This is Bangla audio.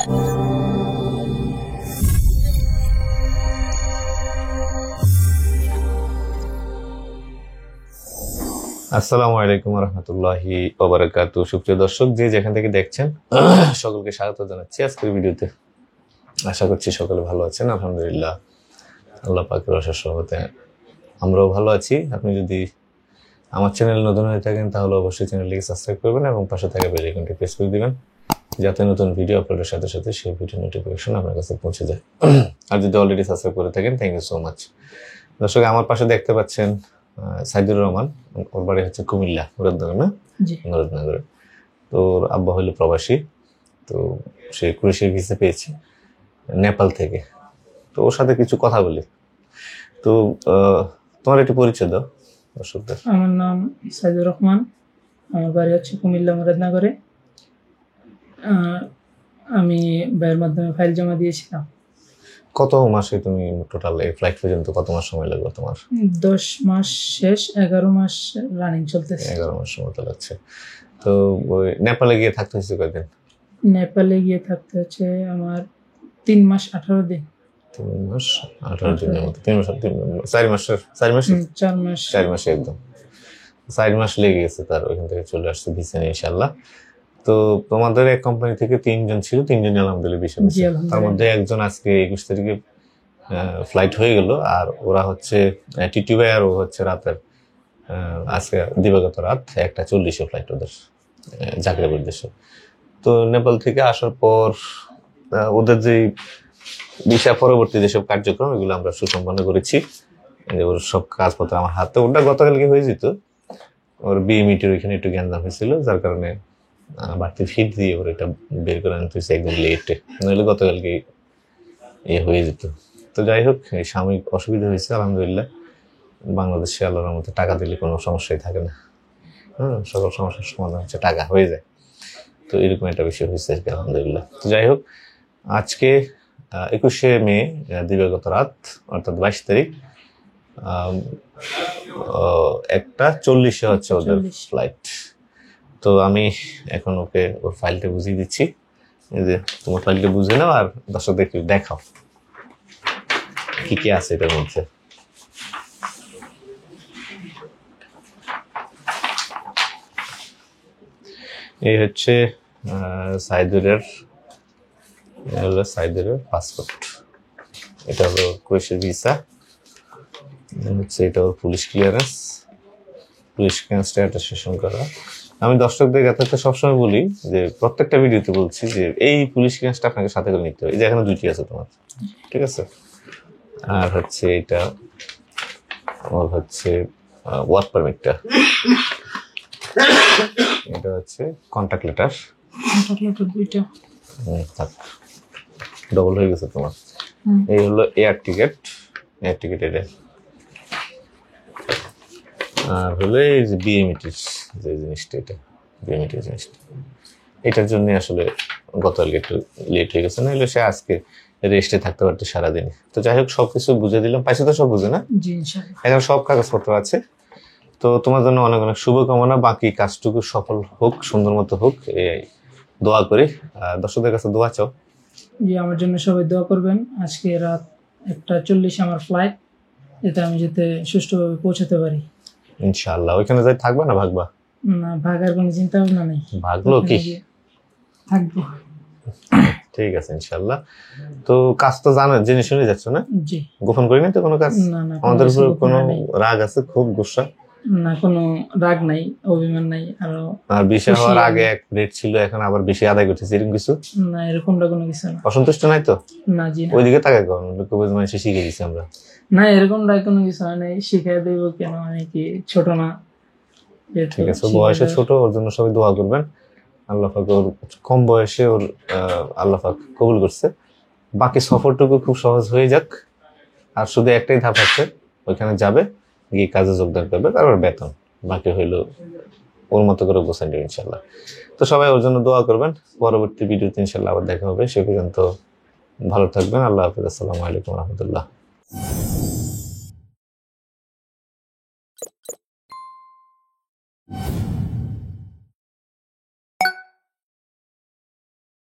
আসসালামু আলাইকুম রহমতুল্লাহি ওয়া বারাকাতুহু। সুপ্রিয় দর্শক, যে যেখান থেকে দেখছেন সকলকে স্বাগত জানাচ্ছি আজকের ভিডিওতে। আশা করছি সকলে ভালো আছেন। আলহামদুলিল্লাহ, আল্লাহ পাকের অশেষ রহমতে আমরাও ভালো আছি। আপনি যদি আমার চ্যানেল নতুন হয়ে থাকেন তাহলে অবশ্যই চ্যানেলটিকে সাবস্ক্রাইব করবেন এবং পাশে থাকা বেল আইকনটি প্রেস করে দিবেন, যাতে নতুন ভিডিও আপলোডের সাথে সাথে সেই ভিডিও নোটিফিকেশন আপনার কাছে পৌঁছে যায়। আর যদি অলরেডি সাবস্ক্রাইব করে থাকেন, থ্যাংক ইউ সো মাচ। দর্শক, আমার পাশে দেখতে পাচ্ছেন সাইদুর রহমান। ওর বাড়ি হচ্ছে কুমিল্লা, মুরাদনগর না? মুরাদনগরে। তো ওর আব্বা হইলো প্রবাসী, তো সে ক্রোয়েশিয়ার ভিসা পেয়েছে নেপাল থেকে। তো ওর সাথে কিছু কথা বলি। তো তোমার একটু পরিচয় দাও দর্শকদের। আমার নাম সাইদুর রহমান, আমার বাড়ি হচ্ছে কুমিল্লা মুরাদনগরে। আমি ভাইয়ের মাধ্যমে ফাইল জমা দিয়েছিলাম। কত মাসে তুমি টোটাল এই ফ্লাইট পর্যন্ত কত মাস সময় লাগবে তোমার? 10 মাস শেষ, 11 মাস রানিং চলতেছে। 11 মাস মতো লাগছে। তো ওই নেপালে গিয়ে থাকতে হয়েছে কয়দিন? নেপালে গিয়ে থাকতে হচ্ছে আমার 3 মাস 18 দিন। 3 মাস 18 দিনের মতো। 4 মাসে একদম 4 মাস লেগে গেছে তার। ওইখান থেকে চলে আসছে ভিসা নিয়ে ইনশাআল্লাহ। তো তোমাদের এক কোম্পানি থেকে 3 জন ছিল, 3 জনই আলহামদুলিল্লাহ ভিসা পেয়েছে। তার মধ্যে একজন আজকে 21 তারিখে ফ্লাইট হয়ে গেল। আর ওরা হচ্ছে টিটি ভাই, আর ও হচ্ছে রাতের আজকে দিবাগত রাত 1:40 ফ্লাইট ওদের জাগরেবের দেশে। তো নেপাল থেকে আসার পর ওদের যে ভিসা পরবর্তী যেসব কার্যক্রম এগুলো আমরা সুসম্পন্ন করেছি। ওর সব কাজপত্র আমার হাতে। ওটা গতকালকে হয়ে যেত, ওর বিএমইটির ওইখানে একটু গ্যাঞ্জাম হয়েছিল, যার কারণে বাড়তি ফিট দিয়ে ওর এটা বের করে আনতে হয়েছে একদম লেটে, নইলে গতকালকে হয়ে যেত। তো যাই হোক, এই সাময়িক অসুবিধা হয়েছে। আলহামদুলিল্লাহ, বাংলাদেশে আল্লাহর মধ্যে টাকা দিলে কোনো সমস্যাই থাকে না। সকল সমস্যার সমাধান হচ্ছে টাকা, হয়ে যায়। তো এরকম একটা বিষয় হয়েছে আজকে আলহামদুলিল্লাহ। তো যাই হোক, আজকে 21শে মে দিবাগত রাত, অর্থাৎ 22 তারিখ 1:40 হচ্ছে ওদের ফ্লাইট। তো আমি এখন ওকে ওর ফাইলটা বুঝিয়ে দিচ্ছি। এই যে তোমার ফাইলটা বুঝে নাও আর দর্শকদের দেখাও কি কি আছে এটার মধ্যে। এই হচ্ছে সাইদুরের পাসপোর্ট। এটা হলো ক্রোয়েশিয়ার ভিসা। হচ্ছে এটা ওর পুলিশ ক্লিয়ারেন্সটা অ্যাটাস্টেশন করা। আমি দর্শকদের কাছে সবসময় বলি যে প্রত্যেকটা ভিডিওতে বলছি যে এই পুলিশ ক্লিয়ারেন্সটা আপনাকে সাথে করে নিতে হবে। এই যে এখানে 2টি আছে তোমার, ঠিক আছে? আর হচ্ছে এটা ওর হচ্ছে ওয়ার্ক পারমিটটা, এটা হচ্ছে কন্ট্যাক্ট লেটার 2টা। থাক, ডবল হয়ে গেছে তোমার। এই হলো এয়ার টিকিট এটা। আর হলো এই যে বিএমইটির যে জিনিসটা, এটা বিএমইটির জিনিসটা। এটার জন্য আসলে গতকালকে একটু লেট হয়ে গেছে, নাহলে সে আজকে রেস্টে থাকতে পারতো সারাদিন। তো যাই হোক, সবকিছু বুঝে দিলাম। পাইছো তো সব বুঝে না? জি ইনশাআল্লাহ। এখন সব কাগজপত্র আছে। তো তোমার জন্য অনেক অনেক শুভকামনা। বাকি কাজটুকু সফল হোক, সুন্দর মতো হোক, এই দোয়া করি। দর্শকদের কাছে দোয়া চাও। জি, আমার জন্য সবাই দোয়া করবেন। আজকে রাত 1:40 আমার ফ্লাইট, যাতে আমি যাতে সুষ্ঠুভাবে পৌঁছাতে পারি ইনশাআল্লাহ। ওইখানে যাই থাকবা না ভাগবা? না, ভাগার কোনো চিন্তা ভাবনা নেই। ভাগলো কি থাকবো। ঠিক আছে ইনশাআল্লাহ। তো কাজ তো জানো, জেনে শুনে যাচ্ছ না? জি। গোপন করি না তো কোনো কাজ? না না, আমাদের উপর কোনো রাগ আছে, খুব গুসা? না, কোনো রাগ নাই, অভিমান নাই। আর বিষয় হওয়ার আগে এক রেট ছিল, এখন আবার বেশি আদায় করতেছে, এরকম কিছু? না, এরকমটা কোনো কিছু না। অসন্তুষ্ট নাই তো? না জি না। ওইদিকে তাকাই কর, কবিজ মানে শিখে গেছি আমরা। না, এরকমটা কোনো কিছু নাই। শিখাই দেব কেন? আমি কি ছোট না? ঠিক আছে, বয়সে ছোট, ওর জন্য সবাই দোয়া করবেন। আল্লাহ পাক ওর কম বয়সে ওর আল্লাহ পাক কবুল করছে। বাকি সফরটুকু খুব সহজ হয়ে যাক। আর শুধু একটাই ধাপ আছে, ওইখানে যাবে, গিয়ে কাজে যোগদান করবে, তারপর বেতন। বাকি হইলো ওর মতো করে গোছান দেবে ইনশাল্লাহ। তো সবাই ওর জন্য দোয়া করবেন। পরবর্তী ভিডিওতে ইনশাল্লাহ আবার দেখা হবে। সে পর্যন্ত ভালো থাকবেন। আল্লাহ হাফিজ। আসসালামু আলাইকুম রহমতুল্লাহ।